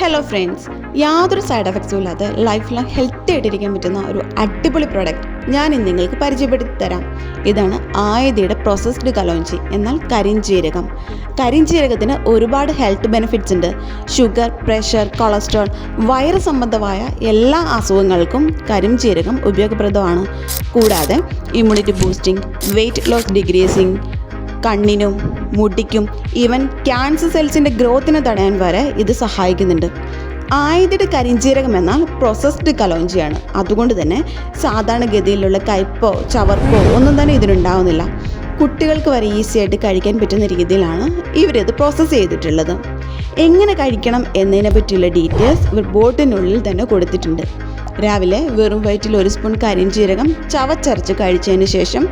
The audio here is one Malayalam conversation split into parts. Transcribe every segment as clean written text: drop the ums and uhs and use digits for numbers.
ഹലോ ഫ്രണ്ട്സ്, യാതൊരു സൈഡ് എഫക്ട്സും ഇല്ലാതെ ലൈഫ് ലോങ് ഹെൽത്തി ആയിട്ടിരിക്കാൻ പറ്റുന്ന ഒരു അടിപൊളി പ്രോഡക്റ്റ് ഞാൻ ഇന്ന് നിങ്ങൾക്ക് പരിചയപ്പെടുത്തി തരാം. ഇതാണ് ആയതിയുടെ പ്രോസസ്ഡ് കലോഞ്ചി, എന്നാൽ കരിഞ്ജീരകം. കരിഞ്ജീരകത്തിന് ഒരുപാട് ഹെൽത്ത് ബെനിഫിറ്റ്സ് ഉണ്ട്. ഷുഗർ, പ്രഷർ, കൊളസ്ട്രോൾ, വയറ് സംബന്ധമായ എല്ലാ അസുഖങ്ങൾക്കും കരിഞ്ജീരകം ഉപയോഗപ്രദമാണ്. കൂടാതെ immunity boosting, weight loss decreasing, കണ്ണിനും മുടിക്കും ഈവൻ ക്യാൻസർ സെൽസിൻ്റെ ഗ്രോത്തിനെ തടയാൻ വരെ ഇത് സഹായിക്കുന്നുണ്ട്. ആയതിയുടെ കരിഞ്ജീരകം എന്നാൽ പ്രോസസ്ഡ് കലോഞ്ചിയാണ്. അതുകൊണ്ട് തന്നെ സാധാരണഗതിയിലുള്ള കയ്പോ ചവർപ്പോ ഒന്നും തന്നെ ഇതിനുണ്ടാവുന്നില്ല. കുട്ടികൾക്ക് വരെ ഈസി ആയിട്ട് കഴിക്കാൻ പറ്റുന്ന രീതിയിലാണ് ഇവരിത് പ്രോസസ്സ് ചെയ്തിട്ടുള്ളത്. എങ്ങനെ കഴിക്കണം എന്നതിനെ പറ്റിയുള്ള ഡീറ്റെയിൽസ് ബോട്ടിനുള്ളിൽ തന്നെ കൊടുത്തിട്ടുണ്ട്. രാവിലെ വെറും വയറ്റിൽ 1 സ്പൂൺ കരിഞ്ജീരകം ചവച്ചരച്ച് കഴിച്ചതിന് ശേഷം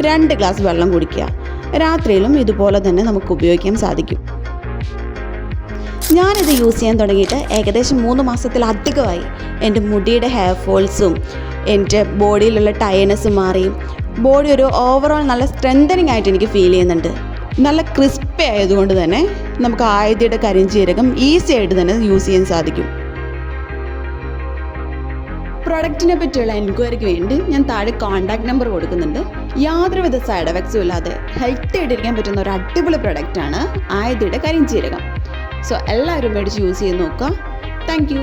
2 ഗ്ലാസ് വെള്ളം കുടിക്കുക. രാത്രിയിലും ഇതുപോലെ തന്നെ നമുക്ക് ഉപയോഗിക്കാൻ സാധിക്കും. ഞാനിത് യൂസ് ചെയ്യാൻ തുടങ്ങിയിട്ട് ഏകദേശം 3 മാസത്തിലധികമായി. എൻ്റെ മുടിയുടെ ഹെയർ ഫോൾസും എൻ്റെ ബോഡിയിലുള്ള ടയർനെസ്സും മാറി. ബോഡി ഒരു ഓവറോൾ നല്ല സ്ട്രെങ്തനിങ് ആയിട്ട് എനിക്ക് ഫീൽ ചെയ്യുന്നുണ്ട്. നല്ല ക്രിസ്പി ആയതുകൊണ്ട് തന്നെ നമുക്ക് ആയതിയുടെ കരിഞ്ജീരകം ഈസി ആയിട്ട് തന്നെ യൂസ് ചെയ്യാൻ സാധിക്കും. പ്രൊഡക്റ്റിനെ പറ്റിയുള്ള എൻക്വയറിക്ക് വേണ്ടി ഞാൻ താഴെ കോൺടാക്ട് നമ്പർ കൊടുക്കുന്നുണ്ട്. യാതൊരുവിധ സൈഡ് എഫക്ട്സും ഇല്ലാതെ ഹെൽത്തി ആയിട്ടിരിക്കാൻ പറ്റുന്ന ഒരു അടിപൊളി പ്രൊഡക്റ്റാണ് ആയതിയുടെ കരിഞ്ജീരകം. സോ എല്ലാവരും മേടിച്ച് യൂസ് ചെയ്ത് നോക്കുക. Thank you.